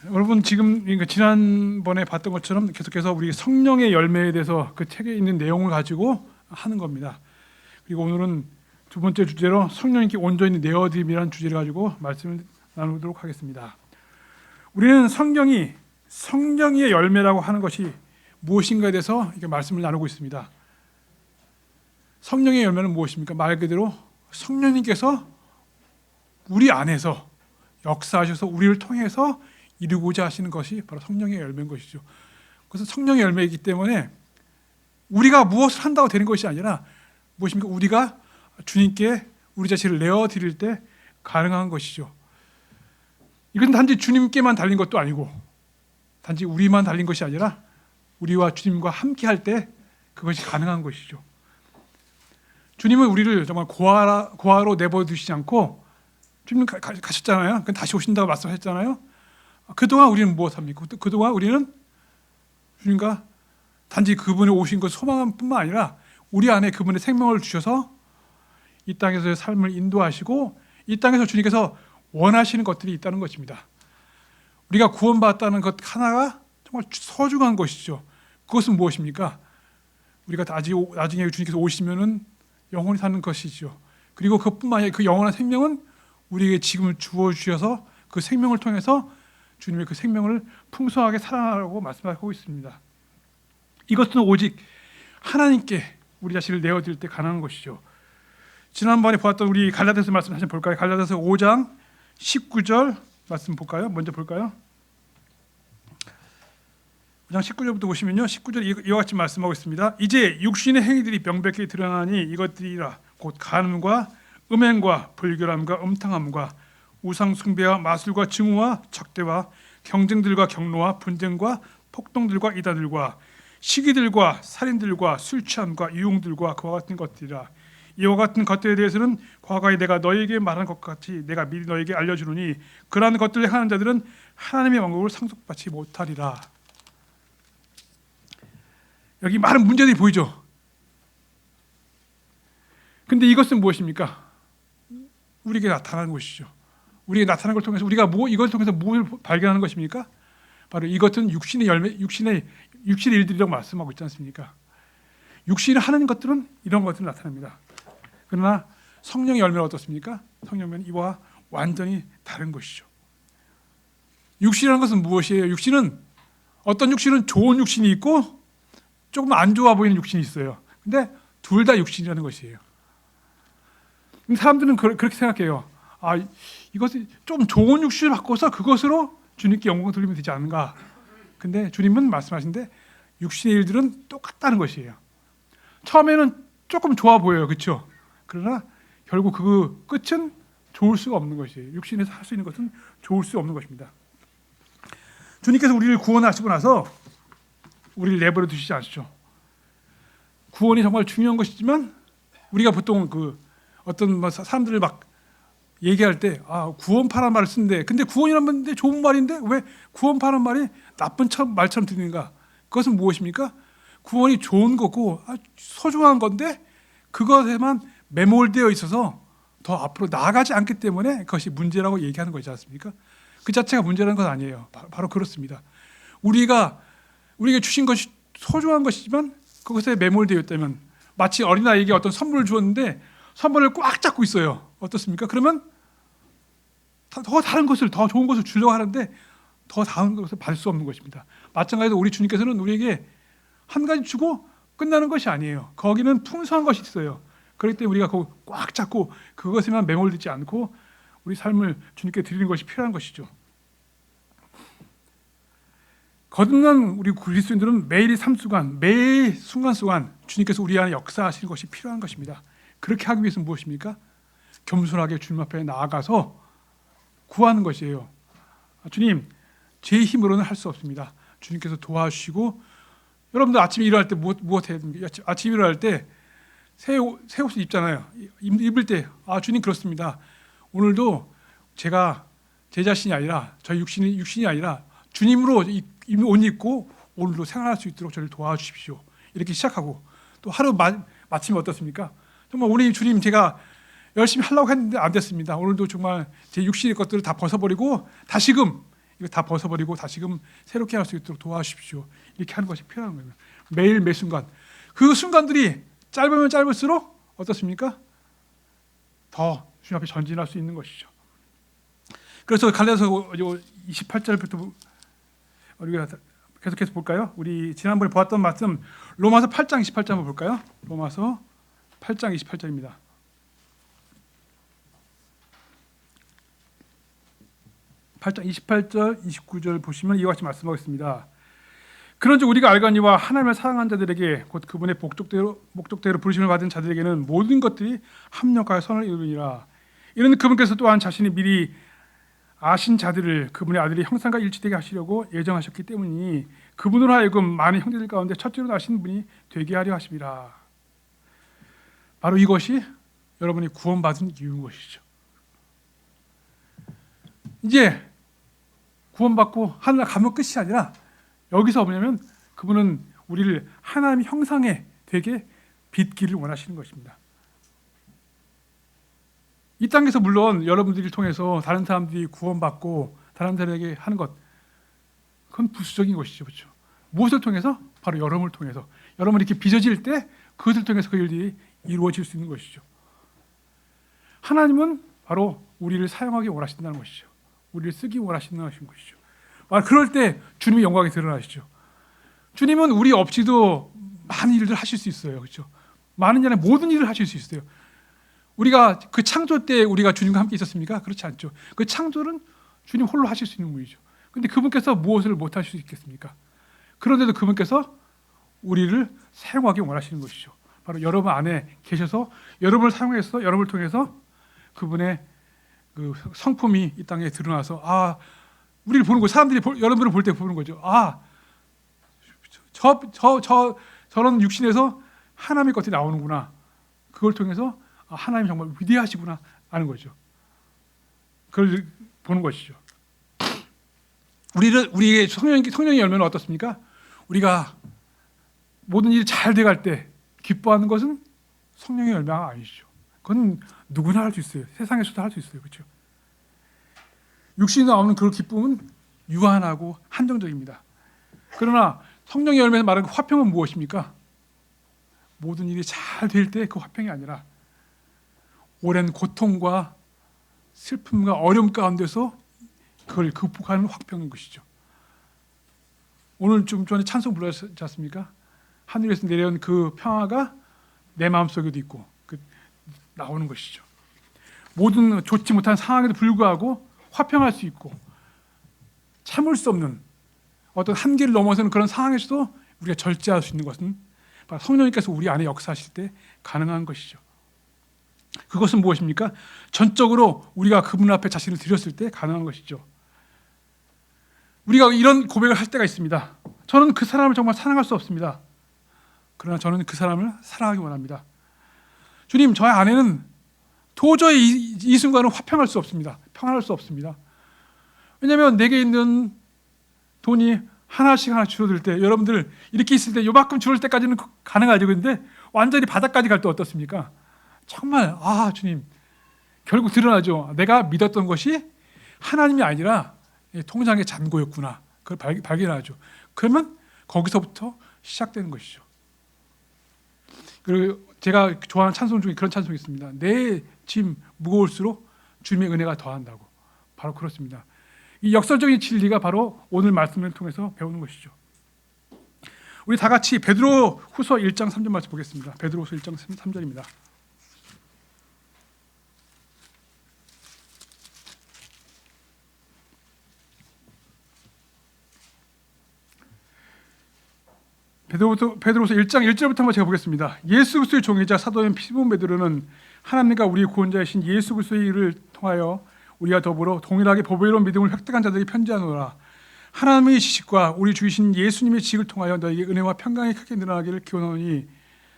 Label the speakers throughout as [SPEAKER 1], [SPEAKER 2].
[SPEAKER 1] 여러분 지금 지난번에 봤던 것처럼 계속해서 우리 성령의 열매에 대해서 그 책에 있는 내용을 가지고 하는 겁니다. 그리고 오늘은 두 번째 주제로 성령님께 온전히 내어드림이라는 주제를 가지고 말씀을 나누도록 하겠습니다. 우리는 성령의 열매라고 하는 것이 무엇인가에 대해서 이렇게 말씀을 나누고 있습니다. 성령의 열매는 무엇입니까? 말 그대로 성령님께서 우리 안에서 역사하셔서 우리를 통해서 이루고자 하시는 것이 바로 성령의 열매인 것이죠. 그래서 성령의 열매이기 때문에 우리가 무엇을 한다고 되는 것이 아니라 무엇입니까? 우리가 주님께 우리 자신을 내어드릴 때 가능한 것이죠. 이건 단지 주님께만 달린 것도 아니고 단지 우리만 달린 것이 아니라 우리와 주님과 함께 할 때 그것이 가능한 것이죠. 주님은 우리를 정말 고아로 내버려두시지 않고 주님 가셨잖아요. 다시 오신다고 말씀하셨잖아요. 그동안 우리는 무엇합니까? 그동안 우리는 주님과 단지 그분이 오신 것 소망한 뿐만 아니라 우리 안에 그분의 생명을 주셔서 이 땅에서의 삶을 인도하시고 이 땅에서 주님께서 원하시는 것들이 있다는 것입니다. 우리가 구원받았다는 것 하나가 정말 소중한 것이죠. 그것은 무엇입니까? 우리가 나중에 주님께서 오시면은 영원히 사는 것이죠. 그리고 그뿐만 아니라 그 영원한 생명은 우리에게 지금을 주어 주셔서 그 생명을 통해서 주님의 그 생명을 풍성하게 살아나라고 말씀하고 있습니다. 이것은 오직 하나님께 우리 자신을 내어드릴 때 가능한 것이죠. 지난번에 보았던 우리 갈라디아서 말씀 다시 볼까요? 갈라디아서 5장 19절 말씀 볼까요? 먼저 볼까요? 5장 19절부터 보시면요, 19절 이와 같이 말씀하고 있습니다. 이제 육신의 행위들이 명백히 드러나니 이것들이라 곧 간음과 음행과 불결함과 음탕함과 우상 숭배와 마술과 증오와 적대와 경쟁들과 경로와 분쟁과 폭동들과 이단들과 시기들과 살인들과 술 취함과 유흥들과 그와 같은 것들이라. 이와 같은 것들에 대해서는 과거에 내가 너희에게 말한 것 같이 내가 미리 너희에게 알려주노니 그러한 것들을 하는 자들은 하나님의 왕국을 상속받지 못하리라. 여기 많은 문제들이 보이죠. 근데 이것은 무엇입니까? 우리에게 나타나는 것이죠. 우리에게 나타나는 걸 통해서 우리가 이걸 통해서 무엇을 발견하는 것입니까? 바로 이것은 육신의 열매, 육신의 일들이라고 말씀하고 있지 않습니까? 육신이 하는 것들은 이런 것들이 나타납니다. 그러나 성령의 열매는 어떻습니까? 성령의 열매는 이와 완전히 다른 것이죠. 육신이라는 것은 무엇이에요? 육신은 어떤 육신은 좋은 육신이 있고 조금 안 좋아 보이는 육신이 있어요. 근데 둘 다 육신이라는 것이에요. 사람들은 그렇게 생각해요. 이것을 좀 좋은 육신을 바꿔서 그것으로 주님께 영광을 돌리면 되지 않은가. 근데 주님은 말씀하신데 육신의 일들은 똑같다는 것이에요. 처음에는 조금 좋아 보여요. 그렇죠? 그러나 결국 그 끝은 좋을 수가 없는 것이에요. 육신에서 할 수 있는 것은 좋을 수 없는 것입니다. 주님께서 우리를 구원하시고 나서 우리를 내버려 두시지 않으시죠. 구원이 정말 중요한 것이지만 우리가 보통 어떤 사람들을 막 얘기할 때 구원파란 말을 쓰는데 근데 구원이란 말인데 좋은 말인데 왜 구원파란 말이 나쁜 말처럼 들리는가? 그것은 무엇입니까? 구원이 좋은 거고 소중한 건데 그것에만 매몰되어 있어서 더 앞으로 나아가지 않기 때문에 그것이 문제라고 얘기하는 거지 않습니까? 그 자체가 문제라는 건 아니에요. 바로 그렇습니다. 우리에게 주신 것이 소중한 것이지만 그것에 매몰되어 있다면 마치 어린아이에게 어떤 선물을 주었는데 선물을 꽉 잡고 있어요. 어떻습니까? 그러면 더 다른 것을, 더 좋은 것을 주려고 하는데 더 다른 것을 받을 수 없는 것입니다. 마찬가지로 우리 주님께서는 우리에게 한 가지 주고 끝나는 것이 아니에요. 거기는 풍성한 것이 있어요. 그렇기 때문에 우리가 그거 꽉 잡고 그것에만 매몰되지 않고 우리 삶을 주님께 드리는 것이 필요한 것이죠. 거듭난 우리 그리스도인들은 매일 삶수간, 매일 순간순간 주님께서 우리 안에 역사하시는 것이 필요한 것입니다. 그렇게 하기 위해서는 무엇입니까? 겸손하게 주님 앞에 나아가서 구하는 것이에요. 주님, 제 힘으로는 할 수 없습니다. 주님께서 도와주시고 여러분들 아침에 일어날 때 무엇 해야 됩니까? 아침에 일어날 때 새 옷을 입잖아요. 입을 때 주님 그렇습니다. 오늘도 제가 제 자신이 아니라 저희 육신이 아니라 주님으로 옷 입고 오늘도 생활할 수 있도록 저를 도와주십시오. 이렇게 시작하고 또 하루 마치면 어떻습니까? 정말 오늘 주님 제가 열심히 하려고 했는데 안 됐습니다. 오늘도 정말 제 육신의 것들을 다 벗어버리고 다시금 이거 다 벗어버리고 다시금 새롭게 할 수 있도록 도와주십시오. 이렇게 하는 것이 필요한 거예요. 매일 매 순간 그 순간들이 짧으면 짧을수록 어떻습니까? 더 주님 앞에 전진할 수 있는 것이죠. 그래서 갈라디아서 28절부터 우리가 계속해서 볼까요? 우리 지난번에 보았던 말씀 로마서 8장 28절 한번 볼까요? 로마서 8장 28절입니다. (8장) 28절 29절 보시면 이와 같이 말씀하겠습니다. 그런즉 우리가 알거니와 하나님을 사랑하는 자들에게 곧 그분의 목적대로 부르심을 받은 자들에게는 모든 것들이 합력하여 선을 이루니라. 이는 그분께서 또한 자신이 미리 아신 자들을 그분의 아들이 형상과 일치되게 하시려고 예정하셨기 때문이니 그분으로 하여금 많은 형제들 가운데 첫째로 나신 분이 되게 하려 하심이라. 바로 이것이 여러분이 구원받은 이유인 것이죠. 이제 구원받고 하늘에 가면 끝이 아니라 여기서 뭐냐면 그분은 우리를 하나님의 형상에 되게 빚기를 원하시는 것입니다. 이 땅에서 물론 여러분들을 통해서 다른 사람들이 구원받고 다른 사람에게 하는 것, 그건 부수적인 것이죠. 그렇죠? 무엇을 통해서? 바로 여러분을 통해서. 여러분이 이렇게 빚어질 때 그것을 통해서 그 일들이 이루어질 수 있는 것이죠. 하나님은 바로 우리를 사용하기 원하신다는 것이죠. 우리를 쓰기 원하신다는 것이죠. 그럴 때 주님의 영광이 드러나시죠. 주님은 우리 없이도 많은 일을 하실 수 있어요. 그렇죠? 많은 일에 모든 일을 하실 수 있어요. 우리가 그 창조 때 우리가 주님과 함께 있었습니까? 그렇지 않죠. 그 창조는 주님 홀로 하실 수 있는 분이죠. 그런데 그분께서 무엇을 못 하실 수 있겠습니까? 그런데도 그분께서 우리를 사용하기 원하시는 것이죠. 바로 여러분 안에 계셔서 여러분을 사용해서 여러분을 통해서 그분의 그 성품이 이 땅에 드러나서 우리를 보는 거, 사람들이 여러분을 볼 때 보는 거죠. 저런 육신에서 하나님의 것이 나오는구나. 그걸 통해서 하나님이 정말 위대하시구나 아는 거죠. 그걸 보는 것이죠. 우리의 성령의 열매는 어떻습니까? 우리가 모든 일이 잘 돼갈 때 기뻐하는 것은 성령의 열매가 아니죠. 그건 누구나 할 수 있어요. 세상에서도 할 수 있어요. 그렇죠? 육신이 나오는 그 기쁨은 유한하고 한정적입니다. 그러나 성령의 열매에서 말하는 그 화평은 무엇입니까? 모든 일이 잘 될 때 그 화평이 아니라 오랜 고통과 슬픔과 어려움 가운데서 그걸 극복하는 화평인 것이죠. 오늘 좀 전에 찬송 불렀지 않습니까? 하늘에서 내려온 그 평화가 내 마음속에도 있고 나오는 것이죠. 모든 좋지 못한 상황에도 불구하고 화평할 수 있고 참을 수 없는 어떤 한계를 넘어서는 그런 상황에서도 우리가 절제할 수 있는 것은 바로 성령님께서 우리 안에 역사하실 때 가능한 것이죠. 그것은 무엇입니까? 전적으로 우리가 그분 앞에 자신을 드렸을 때 가능한 것이죠. 우리가 이런 고백을 할 때가 있습니다. 저는 그 사람을 정말 사랑할 수 없습니다. 그러나 저는 그 사람을 사랑하기 원합니다. 주님, 저의 안에는 도저히 이 순간은 화평할 수 없습니다. 평안할 수 없습니다. 왜냐하면 내게 있는 돈이 하나씩 줄어들 때, 여러분들 이렇게 있을 때 요만큼 줄을 때까지는 가능하죠. 그런데 완전히 바닥까지 갈 때 어떻습니까? 정말 주님, 결국 드러나죠. 내가 믿었던 것이 하나님이 아니라 통장의 잔고였구나. 그걸 발견하죠. 그러면 거기서부터 시작되는 것이죠. 그리고 제가 좋아하는 찬송 중에 그런 찬송이 있습니다. 내 짐 무거울수록 주님의 은혜가 더한다고. 바로 그렇습니다. 이 역설적인 진리가 바로 오늘 말씀을 통해서 배우는 것이죠. 우리 다 같이 베드로후서 1장 3절 말씀 보겠습니다. 베드로후서 1장 3절입니다. 베드로후서 1장 1절부터 한번 제가 보겠습니다. 예수 그리스도의 종이자 사도인 시몬 베드로는 하나님과 우리 구원자이신 예수 그리스도의 일을 통하여 우리와 더불어 동일하게 보배로운 믿음을 획득한 자들이 편지하노라. 하나님의 지식과 우리 주이신 예수님의 지식을 통하여 너에게 은혜와 평강이 크게 늘어나기를 기원하노니.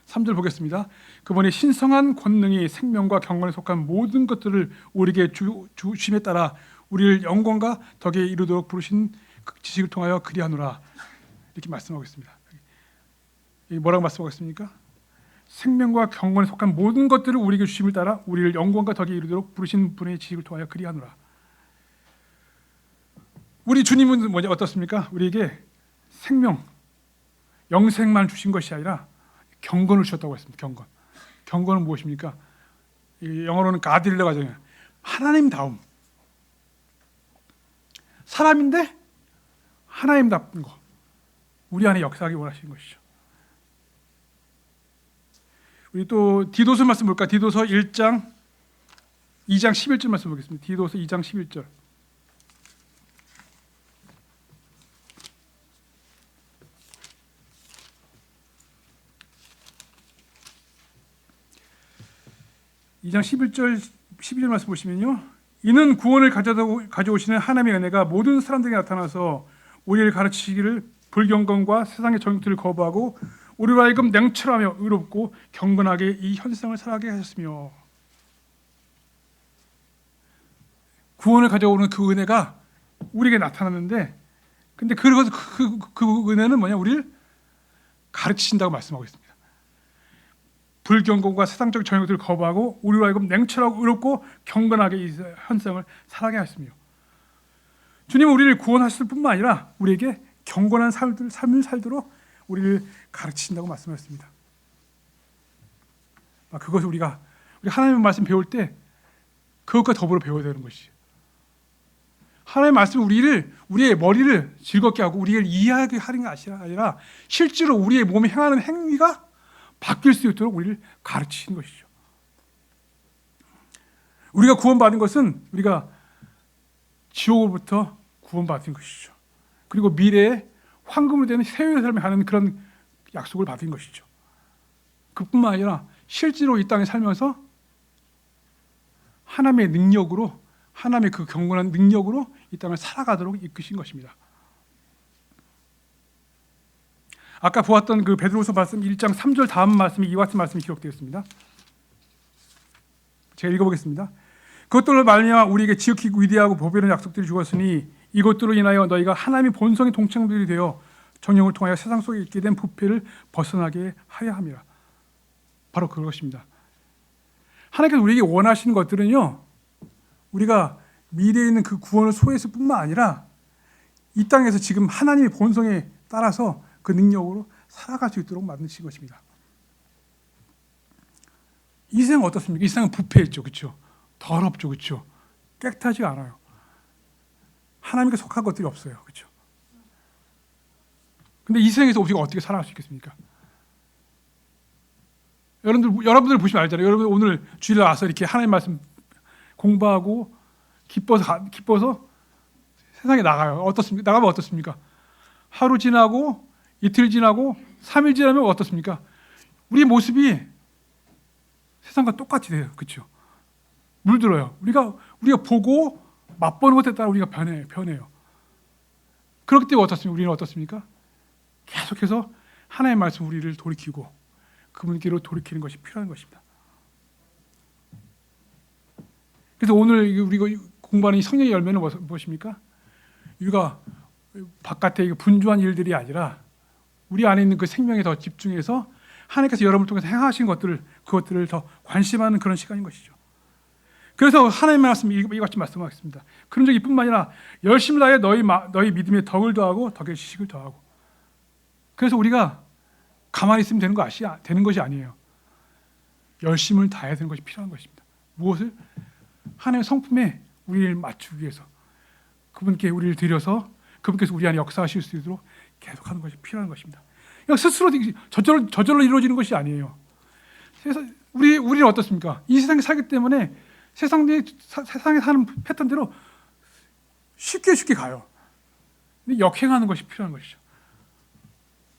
[SPEAKER 1] 3절 보겠습니다. 그분의 신성한 권능이 생명과 경건에 속한 모든 것들을 우리에게 주심에 따라 우리를 영광과 덕에 이르도록 부르신 그 지식을 통하여 그리하노라. 이렇게 말씀하고 있습니다. 뭐라고 말씀하고 있습니까? 생명과 경건에 속한 모든 것들을 우리에게 주심을 따라 우리를 영광과 덕에 이르도록 부르신 분의 지식을 통하여 그리하노라. 우리 주님은 뭐냐 어떻습니까? 우리에게 생명, 영생만 주신 것이 아니라 경건을 주셨다고 했습니다. 경건. 경건은 무엇입니까? 영어로는 가딜러가 하잖아요. 하나님다움. 사람인데 하나님답은 거. 우리 안에 역사하기 원하시는 것이죠. 우리 또 디도서 말씀 볼까? 디도서 1장 2장 11절 말씀 보겠습니다. 디도서 2장 11절. (2장 11절) 12절 말씀 보시면요, 이는 구원을 가져오시는 하나님의 은혜가 모든 사람들에게 나타나서 우리를 가르치기를 불경건과 세상의 정욕들을 거부하고 우리로 하여금 냉철하며 의롭고 경건하게 이 현상을 살아가게 하셨으며. 구원을 가져오는 그 은혜가 우리에게 나타났는데, 근데 그 은혜는 뭐냐? 우리를 가르치신다고 말씀하고 있습니다. 불경건과 세상적 정욕들을 거부하고 우리로 하여금 냉철하고 의롭고 경건하게 이 현상을 살아가게 하셨으며. 주님은 우리를 구원하실 뿐만 아니라 우리에게 경건한 삶을 살도록 우리를 가르치신다고 말씀하셨습니다. 그것을 우리 하나님의 말씀 배울 때 그것과 더불어 배워야 되는 것이죠. 하나님의 말씀은 우리의 머리를 즐겁게 하고 우리를 이해하게 하는 것이 아니라 실제로 우리의 몸에 행하는 행위가 바뀔 수 있도록 우리를 가르치시는 것이죠. 우리가 구원받은 것은 우리가 지옥으로부터 구원받은 것이죠. 그리고 미래에 황금으로 되는 새로운 삶에 가는 그런 약속을 받은 것이죠. 그뿐만 아니라 실제로 이 땅에 살면서 하나님의 능력으로, 하나님의 그 경건한 능력으로 이 땅을 살아가도록 이끄신 것입니다. 아까 보았던 그 베드로서 말씀 1장 3절 다음 말씀이 이와 같은 말씀이 기록되어 있습니다. 제가 읽어보겠습니다. 그것들로 말미암아 우리에게 지극히 위대하고 보배로운 약속들이 주었으니 이것들로 인하여 너희가 하나님의 본성의 동창들이 되어 정령을 통하여 세상 속에 있게 된 부패를 벗어나게 하여 함이라. 바로 그것입니다. 하나님께서 우리에게 원하시는 것들은요, 우리가 미래에 있는 그 구원을 소유했을 뿐만 아니라 이 땅에서 지금 하나님의 본성에 따라서 그 능력으로 살아갈 수 있도록 만드신 것입니다. 이 세상은 어떻습니까? 이 세상은 부패했죠, 그렇죠? 더럽죠, 그렇죠? 깨끗하지 않아요. 하나님께 속한 것들이 없어요, 그렇죠? 근데 이 세상에서 우리가 어떻게 살아갈 수 있겠습니까? 여러분들 보시면 알잖아요. 여러분 오늘 주일에 와서 이렇게 하나님 말씀 공부하고 기뻐서 세상에 나가요. 어떻습니까? 나가면 어떻습니까? 하루 지나고 이틀 지나고 3일 지나면 어떻습니까? 우리의 모습이 세상과 똑같이 돼요. 그렇죠? 물들어요. 우리가 보고 맛보는 것에 따라 우리가 변해요. 그렇기 때문에 어떻습니까? 우리는 어떻습니까? 계속해서 하나님의 말씀 우리를 돌이키고 그분께로 돌이키는 것이 필요한 것입니다. 그래서 오늘 우리가 공부하는 이 성령의 열매는 무엇입니까? 우리가 바깥에 분주한 일들이 아니라 우리 안에 있는 그 생명에 더 집중해서 하나님께서 여러분을 통해서 행하신 그것들을 더 관심하는 그런 시간인 것이죠. 그래서 하나님의 말씀 이같이 말씀하겠습니다. 그런 적이 뿐만 아니라 열심을 다해 너희 믿음에 덕을 더하고 덕에 지식을 더하고. 그래서 우리가 가만히 있으면 되는 것이 아니에요. 열심을 다해야 되는 것이 필요한 것입니다. 무엇을? 하나님의 성품에 우리를 맞추기 위해서 그분께 우리를 드려서 그분께서 우리 안에 역사하실 수 있도록 계속하는 것이 필요한 것입니다. 그냥 스스로 저절로 이루어지는 것이 아니에요. 우리는 어떻습니까? 이 세상에 살기 때문에 세상에 사는 패턴대로 쉽게 가요. 근데 역행하는 것이 필요한 것이죠.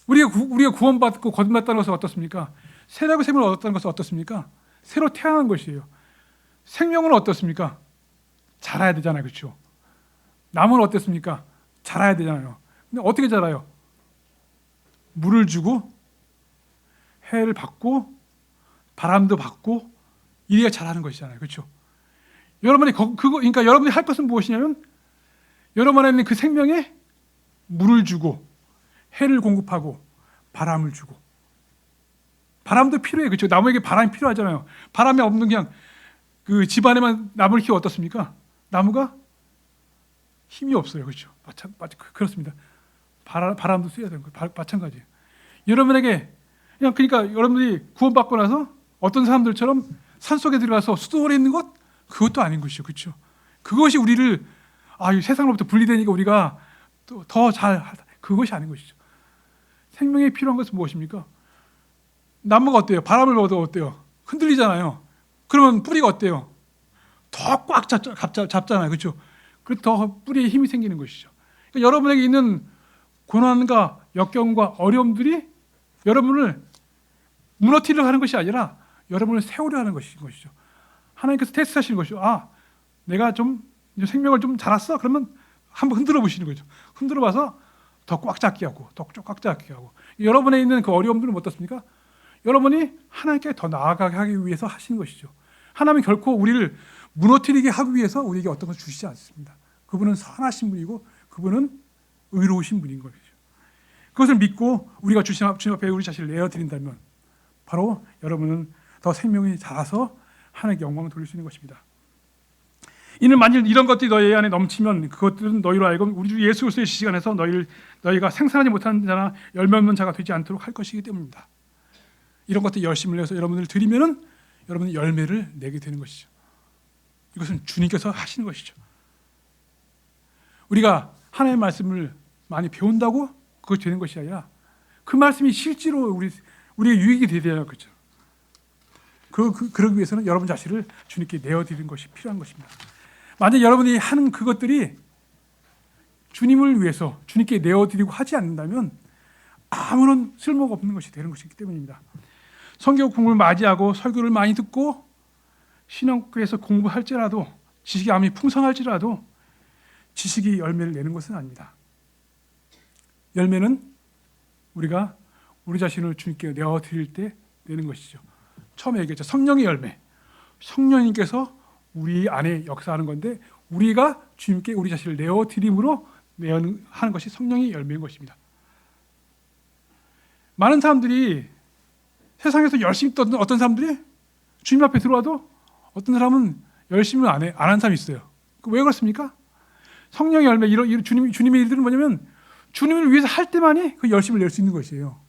[SPEAKER 1] 우리가 구원받고 거듭났다는 것은 어떻습니까? 새라고 생명을 얻었다는 것은 어떻습니까? 새로 태어난 것이에요. 생명은 어떻습니까? 자라야 되잖아요, 그렇죠? 나무는 어떻습니까? 자라야 되잖아요. 근데 어떻게 자라요? 물을 주고 해를 받고 바람도 받고 이래야 자라는 것이잖아요, 그렇죠? 그러니까 여러분이 할 것은 무엇이냐면 여러분 안에 있는 그 생명에 물을 주고 해를 공급하고 바람을 주고. 바람도 필요해요, 그렇죠? 나무에게 바람이 필요하잖아요. 바람이 없는 그냥 그 집안에만 나무를 키워 어떻습니까? 나무가 힘이 없어요. 그렇죠? 그렇습니다. 바람도 쐬야 되는 거예요. 마찬가지예요. 여러분에게 그냥 그러니까 여러분들이 구원받고 나서 어떤 사람들처럼 산속에 들어가서 수도원에 있는 것 그것도 아닌 것이죠. 그렇죠? 그것이 우리를 이 세상으로부터 분리되니까 우리가 더 잘 그것이 아닌 것이죠. 생명에 필요한 것은 무엇입니까? 나무가 어때요? 바람을 넣어도 어때요? 흔들리잖아요. 그러면 뿌리가 어때요? 더 꽉 잡잖아요. 그렇죠? 그래서 더 뿌리에 힘이 생기는 것이죠. 그러니까 여러분에게 있는 고난과 역경과 어려움들이 여러분을 무너뜨리려 하는 것이 아니라 여러분을 세우려 하는 것이죠. 하나님께서 테스트하시는 것이죠. 내가 좀 생명을 좀 자랐어? 그러면 한번 흔들어 보시는 거죠. 흔들어 봐서 더 꽉 잡게 하고, 더 꽉 잡게 하고. 여러분에 있는 그 어려움들은 어떻습니까? 여러분이 하나님께 더 나아가게 하기 위해서 하시는 것이죠. 하나님은 결코 우리를 무너뜨리게 하기 위해서 우리에게 어떤 것을 주시지 않습니다. 그분은 선하신 분이고 그분은 의로우신 분인 것이죠. 그것을 믿고 우리가 주님 앞에 우리 자신을 내어드린다면 바로 여러분은 더 생명이 자라서 하나님께 영광을 돌릴 수 있는 것입니다. 이는 만일 이런 것들이 너희 안에 넘치면 그것들은 너희로 하여금 우리 주 예수 그리스도의 시간에서 너희가 생산하지 못하는 자나 열매 없는 자가 되지 않도록 할 것이기 때문입니다. 이런 것들 열심을 내서 여러분들 드리면은 여러분은 열매를 내게 되는 것이죠. 이것은 주님께서 하시는 것이죠. 우리가 하나님의 말씀을 많이 배운다고 그것이 되는 것이 아니라 그 말씀이 실제로 우리의 유익이 되어야 그렇죠. 그러기 위해서는 여러분 자신을 주님께 내어드리는 것이 필요한 것입니다. 만약 여러분이 하는 그것들이 주님을 위해서 주님께 내어드리고 하지 않는다면 아무런 쓸모가 없는 것이 되는 것이기 때문입니다. 성경 공부를 맞이하고 설교를 많이 듣고 신앙교에서 공부할지라도 지식이 아무리 풍성할지라도 지식이 열매를 내는 것은 아닙니다. 열매는 우리가 우리 자신을 주님께 내어드릴 때 내는 것이죠. 처음에 얘기했죠. 성령의 열매. 성령님께서 우리 안에 역사하는 건데 우리가 주님께 우리 자신을 내어드림으로 하는 것이 성령의 열매인 것입니다. 많은 사람들이 세상에서 열심히 떠든 어떤 사람들이 주님 앞에 들어와도 어떤 사람은 열심히 안 한 사람이 있어요. 왜 그렇습니까? 성령의 열매, 주님의 일들은 뭐냐면 주님을 위해서 할 때만이 그 열심을 낼 수 있는 것이에요.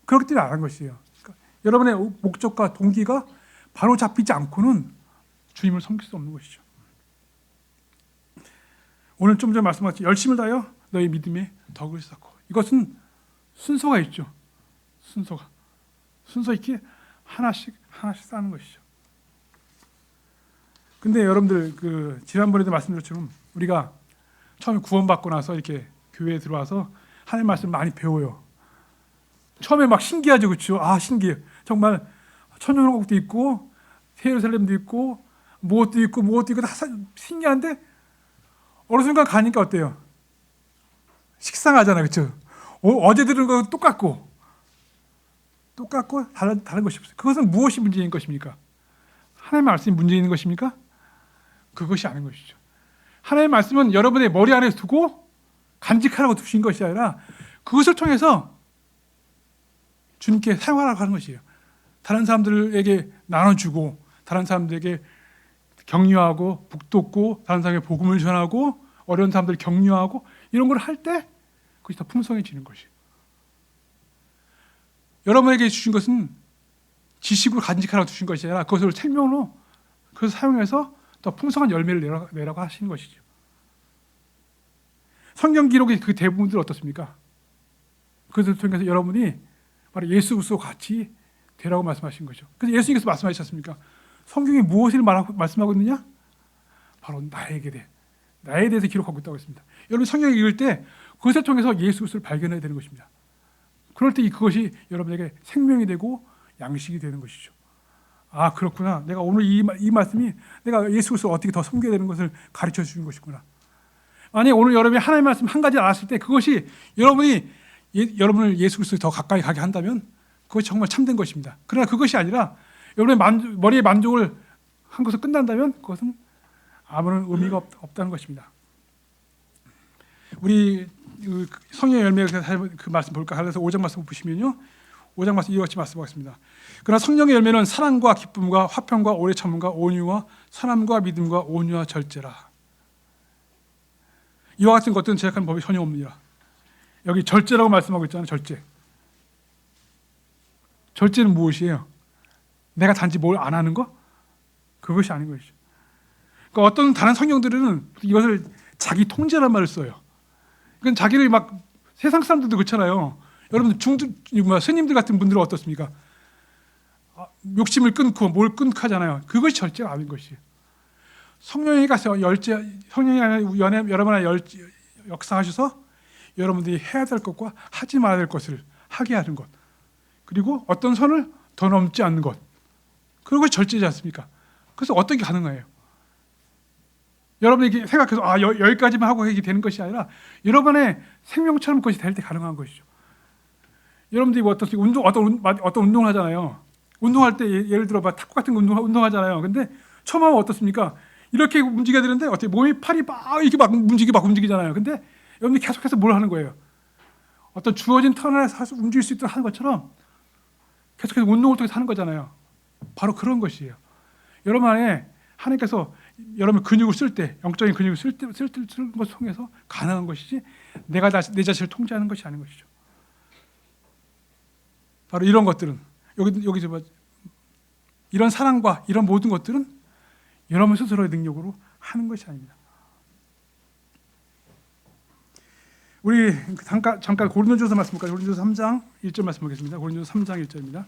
[SPEAKER 1] 그렇기 때문에 안 한 것이에요. 그러니까 여러분의 목적과 동기가 바로 잡히지 않고는 주님을 섬길 수 없는 것이죠. 오늘 좀 전에 말씀하신 열심을 다하여 너희 믿음에 덕을 쌓고 이것은 순서가 있죠. 순서 있게 하나씩 쌓는 것이죠. 근데 여러분들 지난번에도 말씀드렸처럼 우리가 처음에 구원받고 나서 이렇게 교회에 들어와서 하나님 말씀 많이 배워요. 처음에 막 신기하죠, 그렇죠? 신기해요. 정말 천연왕국도 있고 예루살렘도 있고 무엇도 있고 다 신기한데 어느 순간 가니까 어때요? 식상하잖아요, 그렇죠? 어제 들은 거 똑같고 다른 것이 없어요. 그것은 무엇이 문제인 것입니까? 하나님의 말씀이 문제 있는 것입니까? 그것이 아닌 것이죠. 하나님의 말씀은 여러분의 머리 안에 두고 간직하라고 두신 것이 아니라 그것을 통해서 주님께 사용하라고 하는 것이에요. 다른 사람들에게 나눠주고 다른 사람들에게 격려하고 북돋고 다른 사람에게 복음을 전하고 어려운 사람들 격려하고 이런 걸 할 때 그것이 더 풍성해지는 것이에요. 여러분에게 주신 것은 지식으로 간직하라고 주신 것이 아니라 그것을 생명으로 그것을 사용해서 더 풍성한 열매를 내라고 하시는 것이죠. 성경 기록의 그 대부분들 어떻습니까? 그것을 통해서 여러분이 바로 예수 그리스도 같이 되라고 말씀하신 거죠. 그래서 예수님께서 말씀하셨습니까? 성경이 무엇을 말씀하고 있느냐? 바로 나에 대해서 기록하고 있다고 했습니다. 여러분 성경을 읽을 때 그것을 통해서 예수 그리스도를 발견해야 되는 것입니다. 그럴 때 그것이 여러분에게 생명이 되고 양식이 되는 것이죠. 그렇구나. 내가 오늘 이 말씀이 내가 예수 그리스도를 어떻게 더 섬겨야 되는 것을 가르쳐 주는 것이구나. 만약 오늘 여러분이 하나님의 말씀 한 가지 알았을 때 그것이 여러분을 예수 그리스도에 더 가까이 가게 한다면 그것이 정말 참된 것입니다. 그러나 그것이 아니라 여러분의 머리의 만족을 한 것으로 끝난다면 그것은 아무런 의미가 없다는 것입니다. 우리 성령의 열매 그 말씀 볼까? 그래서 5장 말씀 보시면요. 5장 말씀 이같이 말씀하겠습니다. 그러나 성령의 열매는 사랑과 기쁨과 화평과 오래 참음과 온유와 선함과 믿음과 온유와 절제라. 이와 같은 것들은 제약하는 법이 전혀 없느니라. 여기 절제라고 말씀하고 있잖아요. 절제. 절제는 무엇이에요? 내가 단지 뭘 안 하는 거? 그것이 아닌 것이죠. 그러니까 어떤 다른 성경들은 이것을 자기 통제란 말을 써요. 그건 자기를 막 세상 사람들도 그렇잖아요. 여러분 스님들 같은 분들은 어떻습니까? 욕심을 끊고 뭘 끊고 하잖아요. 그것이 절제가 아닌 것이에요. 성령이 가서 성령이 여러분 안에 역사하셔서 여러분들이 해야 될 것과 하지 말아야 될 것을 하게 하는 것. 그리고 어떤 선을 더 넘지 않는 것. 그런 것이 절제지 않습니까? 그래서 어떤 게 가능해요? 여러분이 생각해서 여기까지만 하고 이게 되는 것이 아니라 여러분의 생명처럼 그것이 될 때 가능한 것이죠. 여러분들이 어떤 운동을 하잖아요. 운동할 때 예를 들어 탁구 같은 거 운동하잖아요. 근데 처음 하면 어떻습니까? 이렇게 움직여야 되는데 어떻게 팔이 이렇게 막 움직이잖아요. 근데 여러분이 계속해서 뭘 하는 거예요? 어떤 주어진 턴에서 움직일 수 있도록 하는 것처럼 계속해서 운동을 통해서 하는 거잖아요. 바로 그런 것이에요. 여러분 안에 하나님께서 여러분 근육을 쓸 때, 영적인 근육을 쓸 것을 통해서 가능한 것이지 내가 내 자신을 통제하는 것이 아닌 것이죠. 바로 이런 것들은 여기서 이런 사랑과 이런 모든 것들은 여러분 스스로의 능력으로 하는 것이 아닙니다. 우리 잠깐 고린도전서 말씀까지 고린도전서 3장 1절 말씀 보겠습니다. 고린도전서 3장 1절입니다.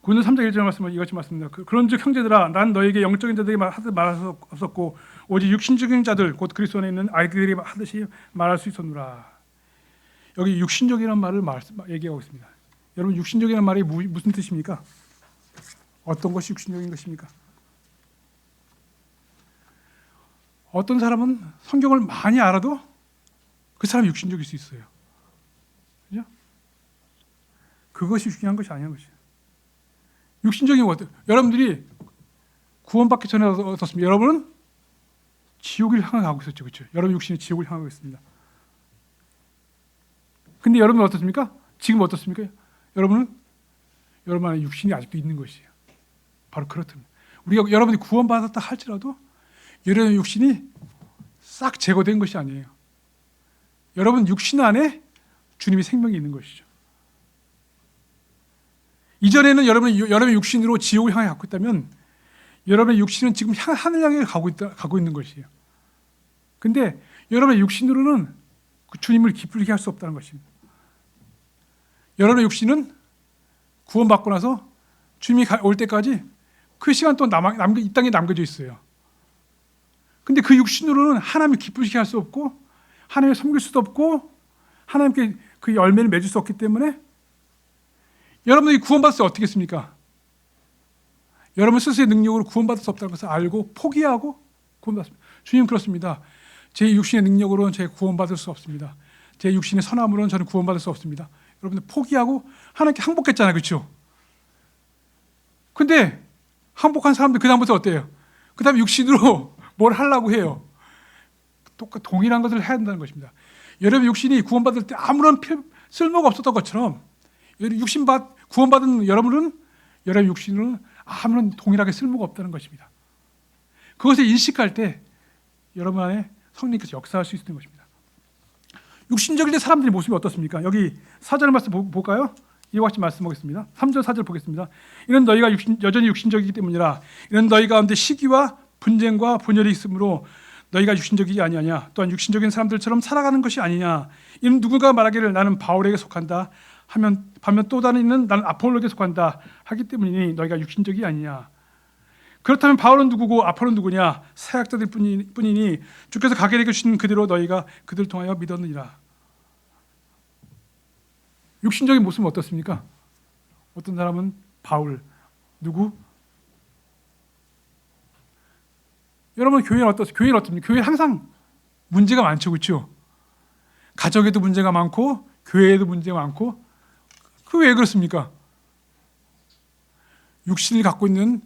[SPEAKER 1] 고린도서 3장 1절 말씀은 이같이 말씀입니다. 그런즉 형제들아, 난 너에게 영적인 자들이 하듯 말할 수 없었고 오직 육신적인 자들 곧 그리스도 안에 있는 아이들이 하듯이 말할 수 있었노라. 여기 육신적이라는 말을 얘기하고 있습니다. 여러분 육신적이라는 말이 무슨 뜻입니까? 어떤 것이 육신적인 것입니까? 어떤 사람은 성경을 많이 알아도 그 사람이 육신적일 수 있어요. 그죠? 그것이 중요한 것이 아니라는 것이에요. 육신적인 것. 여러분들이 구원받기 전에 어떻습니까? 여러분은 지옥을 향해 가고 있었죠. 그렇죠? 여러분 육신이 지옥을 향하고 있습니다. 근데 여러분은 어떻습니까? 지금 어떻습니까? 여러분 안에 육신이 아직도 있는 것이에요. 바로 그렇답니다. 여러분이 구원받았다 할지라도 여러분의 육신이 싹 제거된 것이 아니에요. 여러분 육신 안에 주님의 생명이 있는 것이죠. 이전에는 여러분의 육신으로 지옥을 향해 가고 있다면 여러분의 육신은 지금 하늘 향해 가고 있는 것이에요. 근데 여러분의 육신으로는 그 주님을 기쁘게 할 수 없다는 것입니다. 여러분의 육신은 구원받고 나서 주님이 올 때까지 그 시간 동안 이 땅에 남겨져 있어요. 근데 그 육신으로는 하나님을 기쁘게 할 수 없고 하나님을 섬길 수도 없고 하나님께 그 열매를 맺을 수 없기 때문에 여러분들이 구원받을 때 어떻게 했습니까? 여러분 스스로의 능력으로 구원받을 수 없다는 것을 알고 포기하고 구원받습니다. 주님 그렇습니다. 제 육신의 능력으로는 제가 구원받을 수 없습니다. 제 육신의 선함으로는 저는 구원받을 수 없습니다. 여러분들 포기하고 하나님께 항복했잖아요. 그렇죠? 근데 항복한 사람들 그 다음부터 어때요? 그 다음에 육신으로 뭘 하려고 해요? 동일한 것을 해야 된다는 것입니다. 여러분 육신이 구원받을 때 아무런 쓸모가 없었던 것처럼 구원받은 여러분 육신으로는 아무런 동일하게 쓸모가 없다는 것입니다. 그것을 인식할 때 여러분 안에 성령님께서 역사할 수 있는 것입니다. 육신적일 때 사람들의 모습이 어떻습니까? 여기 4절 말씀 볼까요? 이와 같이 말씀하겠습니다. 3절 4절 보겠습니다. 이는 너희가 여전히 육신적이기 때문이라. 이는 너희 가운데 시기와 분쟁과 분열이 있으므로 너희가 육신적이지 아니하냐. 또한 육신적인 사람들처럼 살아가는 것이 아니냐. 이는 누구가 말하기를 나는 바울에게 속한다 하면 반면 또 다른 이는 나는 아폴로에게 속한다 하기 때문이니 너희가 육신적이 아니냐. 그렇다면 바울은 누구고 아폴로는 누구냐? 사역자들 뿐이니 주께서 각에게 주신 그대로 너희가 그들을 통하여 믿었느니라. 육신적인 모습은 어떻습니까? 어떤 사람은 바울, 누구? 여러분 교회는 어떻습니까? 교회는 항상 문제가 많죠, 그렇죠? 가정에도 문제가 많고 교회에도 문제가 많고 그 왜 그렇습니까? 육신을 갖고 있는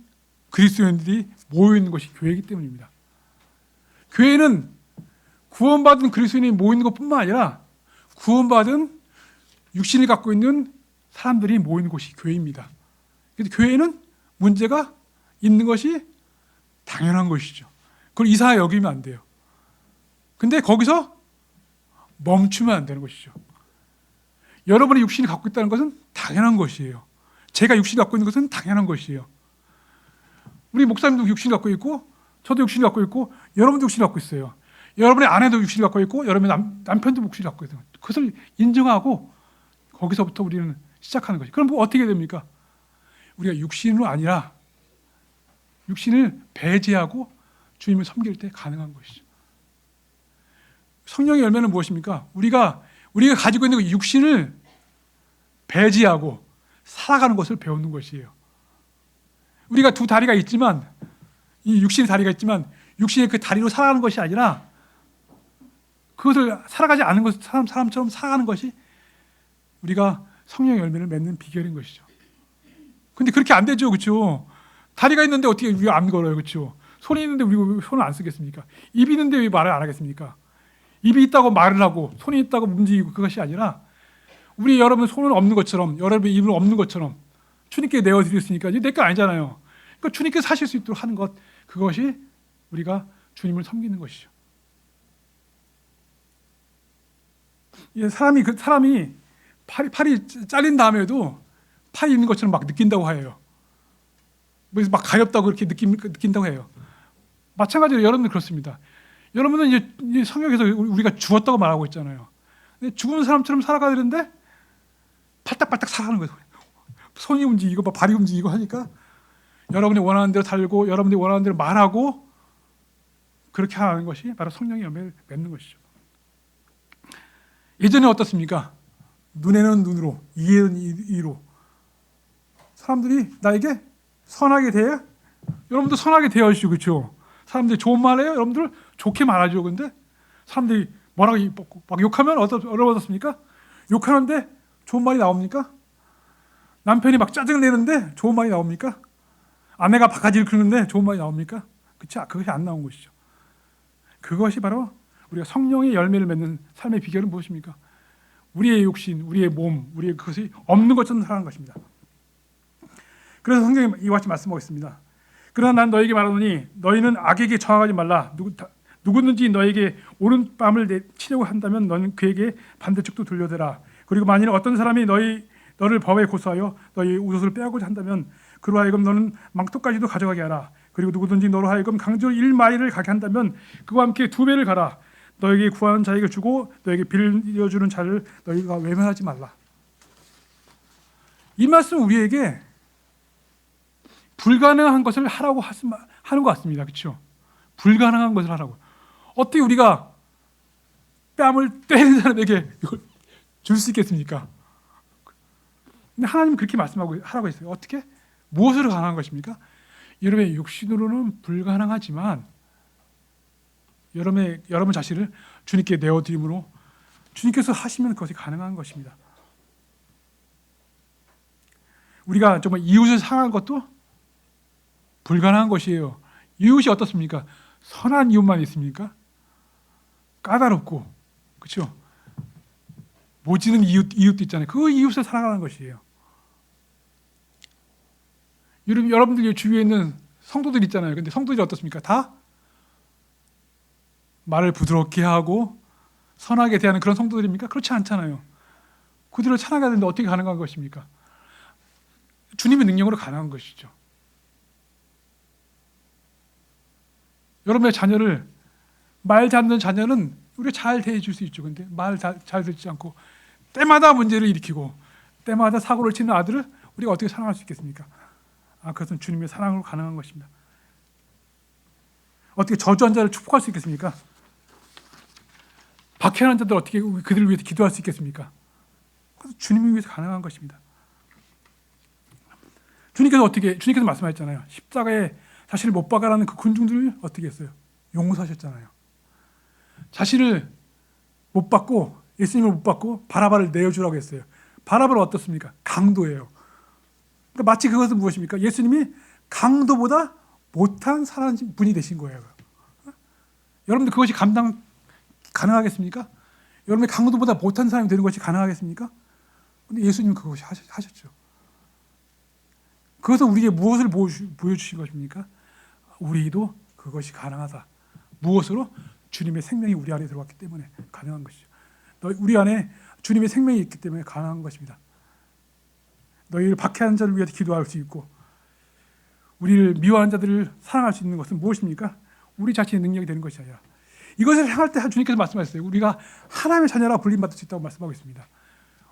[SPEAKER 1] 그리스도인들이 모여 있는 것이 교회이기 때문입니다. 교회는 구원받은 그리스도인이 모이는 것뿐만 아니라 구원받은 육신을 갖고 있는 사람들이 모이는 곳이 교회입니다. 그래서 교회는 문제가 있는 것이 당연한 것이죠. 그걸 이상하게 여기면 안 돼요. 근데 거기서 멈추면 안 되는 것이죠. 여러분의 육신이 갖고 있다는 것은 당연한 것이에요. 제가 육신을 갖고 있는 것은 당연한 것이에요. 우리 목사님도 육신을 갖고 있고, 저도 육신을 갖고 있고, 여러분도 육신을 갖고 있어요. 여러분의 아내도 육신을 갖고 있고, 여러분의 남편도 육신을 갖고 있어요. 그것을 인정하고 거기서부터 우리는 시작하는 것이죠. 그럼 뭐 어떻게 됩니까? 우리가 육신으로 아니라 육신을 배제하고 주님을 섬길 때 가능한 것이죠. 성령의 열매는 무엇입니까? 우리가 가지고 있는 그 육신을 배제하고 살아가는 것을 배우는 것이에요. 우리가 두 다리가 있지만, 이 육신의 다리가 있지만 육신의 그 다리로 살아가는 것이 아니라 그것을 살아가지 않은 것, 사람처럼 살아가는 것이 우리가 성령의 열매를 맺는 비결인 것이죠. 근데 그렇게 안 되죠, 그렇죠? 다리가 있는데 어떻게 우리가 안 걸어요, 그렇죠? 손이 있는데 우리가 손을 안 쓰겠습니까? 입이 있는데 왜 말을 안 하겠습니까? 입이 있다고 말을 하고 손이 있다고 움직이고 그것이 아니라 우리 여러분 손은 없는 것처럼 여러분의 입은 없는 것처럼 주님께 내어드렸으니까 이제 내 거 아니잖아요. 그러니까 주님께서 하실 수 있도록 하는 것, 그것이 우리가 주님을 섬기는 것이죠. 사람이 팔이 잘린 다음에도 팔이 있는 것처럼 막 느낀다고 해요. 그래서 막 가렵다고 그렇게 느낀다고 해요. 마찬가지로 여러분들 그렇습니다. 여러분은 이제 성경에서 우리가 죽었다고 말하고 있잖아요. 근데 죽은 사람처럼 살아가야 되는데 팔딱팔딱 살아가는 거예요. 손이 움직이고 발이 움직이고 하니까 여러분이 원하는 대로 살고 여러분이 원하는 대로 말하고 그렇게 하는 것이 바로 성령의 열매를 맺는 것이죠. 예전에 어떻습니까? 눈에는 눈으로, 이에는 이로. 사람들이 나에게 선하게 대해 여러분도 선하게 대하시죠, 그렇죠? 사람들이 좋은 말해요, 여러분들 좋게 말하죠. 근데 사람들이 뭐라고 막 욕하면 어떻습니까? 욕하는데 좋은 말이 나옵니까? 남편이 막 짜증을 내는데 좋은 말이 나옵니까? 아내가 바가지를 긁는데 좋은 말이 나옵니까? 그렇죠? 그것이 안 나온 것이죠. 그것이 바로 우리가 성령의 열매를 맺는 삶의 비결은 무엇입니까? 우리의 육신, 우리의 몸, 우리의 그것이 없는 것처럼 살아가는 것입니다. 그래서 성경이 이와 같이 말씀하고 있습니다. 그러나 난 너에게 말하노니 너희는 악에게 저항하지 말라. 누구든지 너에게 오른뺨을 치려고 한다면 너는 그에게 반대쪽도 돌려대라. 그리고 만일 어떤 사람이 너를 법에 고소하여 너희 옷을 빼앗고자 한다면 그로 하여금 너는 망토까지도 가져가게 하라. 그리고 누구든지 너로 하여금 강제로 1마일을 가게 한다면 그와 함께 2배를 가라. 너에게 구하는 자에게 주고 너에게 빌려주는 자를 너희가 외면하지 말라. 이 말씀은 우리에게 불가능한 것을 하라고 하는 것 같습니다. 그렇죠? 불가능한 것을 하라고. 어떻게 우리가 뺨을 때리는 사람에게 이걸 줄 수 있겠습니까? 근데 하나님은 그렇게 말씀하고 하라고 했어요. 어떻게? 무엇으로 가능한 것입니까? 여러분의 육신으로는 불가능하지만 여러분 자신을 주님께 내어드림으로 주님께서 하시면 그것이 가능한 것입니다. 우리가 정말 이웃을 사랑하는 것도 불가능한 것이에요. 이웃이 어떻습니까? 선한 이웃만 있습니까? 까다롭고, 그렇죠? 모지는 이웃도 있잖아요. 그 이웃을 사랑하는 것이에요. 여러분들 주위에 있는 성도들 있잖아요. 근데 성도들이 어떻습니까? 다 말을 부드럽게 하고 선하게 대하는 그런 성도들입니까? 그렇지 않잖아요. 그들을 찬양해야 되는데 어떻게 가능한 것입니까? 주님의 능력으로 가능한 것이죠. 여러분의 자녀를 말 잘 듣는 자녀는 우리가 잘 대해줄 수 있죠. 근데 말 잘 듣지 않고 때마다 문제를 일으키고 때마다 사고를 치는 아들을 우리가 어떻게 사랑할 수 있겠습니까? 그것은 주님의 사랑으로 가능한 것입니다. 어떻게 저주한 자를 축복할 수 있겠습니까? 박해하는 자들 어떻게 그들을 위해서 기도할 수 있겠습니까? 그것은 주님을 위해서 가능한 것입니다. 주님께서 말씀하셨잖아요. 십자가에 자신을 못 박아라는 그 군중들을 어떻게 했어요? 용서하셨잖아요. 자신을 못 받고 예수님을 못 받고 바라바를 내어주라고 했어요. 바라바는 어떻습니까? 강도예요. 그러니까 마치 그것은 무엇입니까? 예수님이 강도보다 못한 사랑하는 분이 되신 거예요. 여러분들 그것이 감당 가능하겠습니까? 여러분의 강도보다 못한 사람이 되는 것이 가능하겠습니까? 근데 예수님은 그것이 하셨죠. 그것은 우리에게 무엇을 보여주신 것입니까? 우리도 그것이 가능하다. 무엇으로? 주님의 생명이 우리 안에 들어왔기 때문에 가능한 것이죠. 우리 안에 주님의 생명이 있기 때문에 가능한 것입니다. 너희를 박해하는 자를 위해 기도할 수 있고 우리를 미워하는 자들을 사랑할 수 있는 것은 무엇입니까? 우리 자신의 능력이 되는 것이 아니라 이것을 행할 때 주님께서 말씀하셨어요. 우리가 하나님의 자녀라 불림받을 수 있다고 말씀하고 있습니다.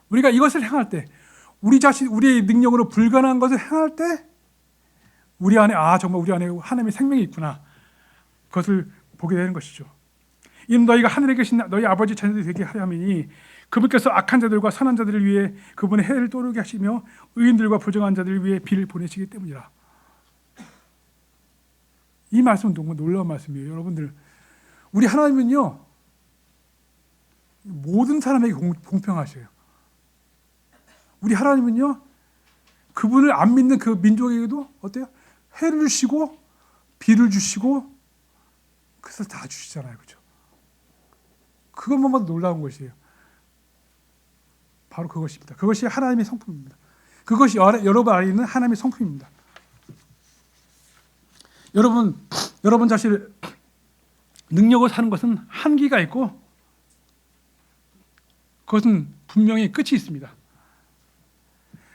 [SPEAKER 1] 우리가 이것을 행할 때 우리 자신, 우리의 능력으로 불가능한 것을 행할 때 우리 안에 정말 우리 안에 하나님의 생명이 있구나. 그것을 보게 되는 것이죠. 이는 너희가 하늘에 계신 너희 아버지 자녀들이 되게 하려니 그분께서 악한 자들과 선한 자들을 위해 그분의 해를 떠오르게 하시며 의인들과 부정한 자들을 위해 비를 보내시기 때문이라. 이 말씀은 너무 놀라운 말씀이에요. 여러분들, 우리 하나님은요 모든 사람에게 공평하셔요. 우리 하나님은요 그분을 안 믿는 그 민족에게도 어때요? 해를 주시고 비를 주시고 그래서 다 주시잖아요. 그렇죠? 그것만 봐도 놀라운 것이에요. 바로 그것입니다. 그것이 하나님의 성품입니다. 그것이 여러분 안에 있는 하나님의 성품입니다. 여러분 자신을 능력으로 사는 것은 한계가 있고 그것은 분명히 끝이 있습니다.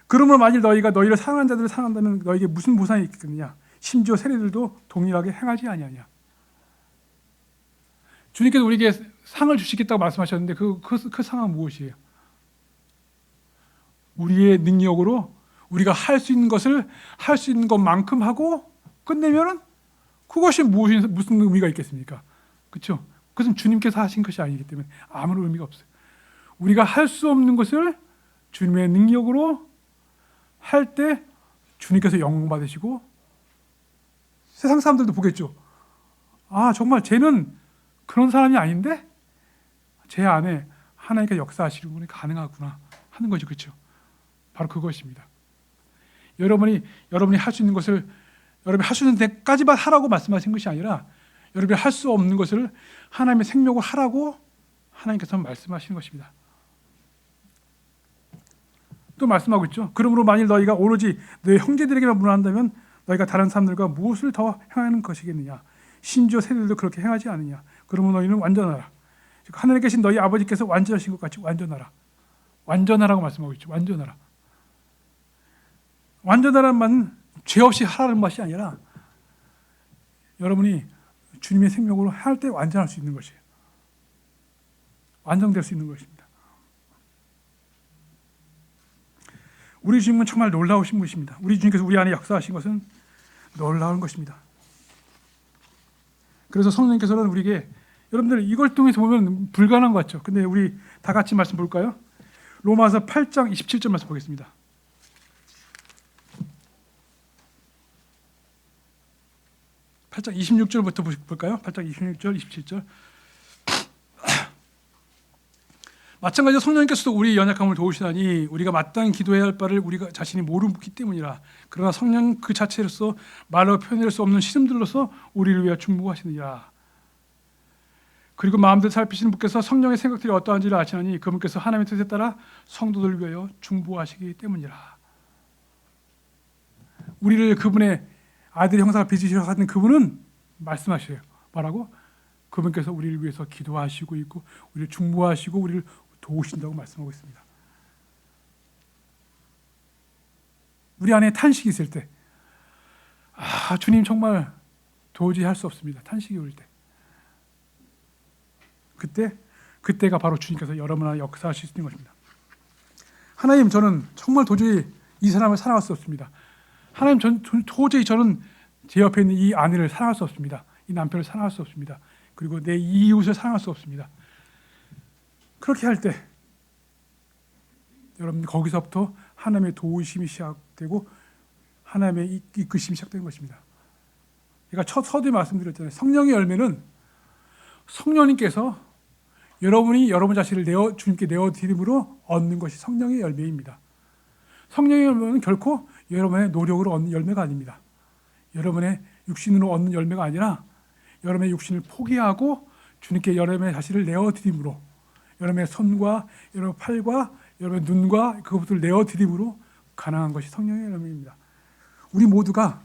[SPEAKER 1] 그러므로 만일 너희가 너희를 사랑하는 자들을 사랑한다면 너희에게 무슨 보상이 있겠느냐? 심지어 세리들도 동일하게 행하지 아니하냐? 주님께서 우리에게 상을 주시겠다고 말씀하셨는데 그 상은 무엇이에요? 우리의 능력으로 우리가 할 수 있는 것을 할 수 있는 것만큼 하고 끝내면은 그것이 무슨 의미가 있겠습니까? 그렇죠? 그것은 주님께서 하신 것이 아니기 때문에 아무런 의미가 없어요. 우리가 할 수 없는 것을 주님의 능력으로 할 때 주님께서 영광 받으시고 세상 사람들도 보겠죠. 정말 쟤는 그런 사람이 아닌데 제 안에 하나님께서 역사하시는 분이 가능하구나 하는 거죠. 그렇죠? 바로 그것입니다. 여러분이 할 수 있는 것을 여러분이 할 수 있는 데까지만 하라고 말씀하신 것이 아니라 여러분이 할 수 없는 것을 하나님의 생명을 하라고 하나님께서 말씀하시는 것입니다. 또 말씀하고 있죠. 그러므로 만일 너희가 오로지 너희 형제들에게만 문화한다면 너희가 다른 사람들과 무엇을 더 행하는 것이겠느냐? 심지어 세대들도 그렇게 행하지 않느냐? 그러면 너희는 완전하라. 하늘에 계신 너희 아버지께서 완전하신 것 같이 완전하라. 완전하라고 말씀하고 있죠. 완전하라. 완전하라는 말은 죄 없이 하라는 것이 아니라 여러분이 주님의 생명으로 할 때 완전할 수 있는 것이에요. 완성될 수 있는 것입니다. 우리 주님은 정말 놀라우신 분이십니다. 우리 주님께서 우리 안에 역사하신 것은 놀라운 것입니다. 그래서 성령님께서는 우리에게 여러분들 이걸 통해서 보면 불가능한 것 같죠. 근데 우리 다 같이 말씀 볼까요? 로마서 8장 27절 말씀 보겠습니다. 8장 26절부터 볼까요? 8장 26절, 27절. 마찬가지로 성령님께서도 우리의 연약함을 도우시다니 우리가 마땅히 기도해야 할 바를 우리가 자신이 모르기 때문이라. 그러나 성령 그 자체로서 말로 표현할 수 없는 시름들로서 우리를 위하여 중보하시느니라. 그리고 마음들 살피시는 분께서 성령의 생각들이 어떠한지를 아시나니 그분께서 하나님의 뜻에 따라 성도들을 위하여 중보하시기 때문이라. 우리를 그분의 아들의 형상을 빚으시려 하는 그분은 말씀하셔요. 뭐라고? 그분께서 우리를 위해서 기도하시고 있고 우리를 중보하시고 우리를 도우신다고 말씀하고 있습니다. 우리 안에 탄식이 있을 때 주님 정말 도저히 할 수 없습니다. 탄식이 올 때. 그때가 바로 주님께서 여러분 안에 역사하실 수 있는 것입니다. 하나님, 저는 정말 도저히 이 사람을 사랑할 수 없습니다. 하나님, 도저히 저는 제 옆에 있는 이 아내를 사랑할 수 없습니다. 이 남편을 사랑할 수 없습니다. 그리고 내 이웃을 사랑할 수 없습니다. 그렇게 할 때 여러분 거기서부터 하나님의 도우심이 시작되고 하나님의 이끄심이 시작되는 것입니다. 제가 첫 서두에 말씀드렸잖아요. 성령의 열매는 성령님께서 여러분이 여러분 자신을 주님께 내어드림으로 얻는 것이 성령의 열매입니다. 성령의 열매는 결코 여러분의 노력으로 얻는 열매가 아닙니다. 여러분의 육신으로 얻는 열매가 아니라 여러분의 육신을 포기하고 주님께 여러분의 자신을 내어드림으로 여러분의 손과 여러분의 팔과 여러분의 눈과 그것을 내어 드림으로 가능한 것이 성령의 열매입니다. 우리 모두가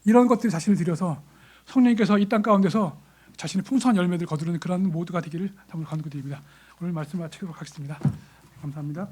[SPEAKER 1] 이런 것들 자신을 들여서 성령님께서 이 땅 가운데서 자신의 풍성한 열매를 거두는 그런 모두가 되기를 담으로 간구드립니다. 오늘 말씀 마치도록 하겠습니다. 감사합니다.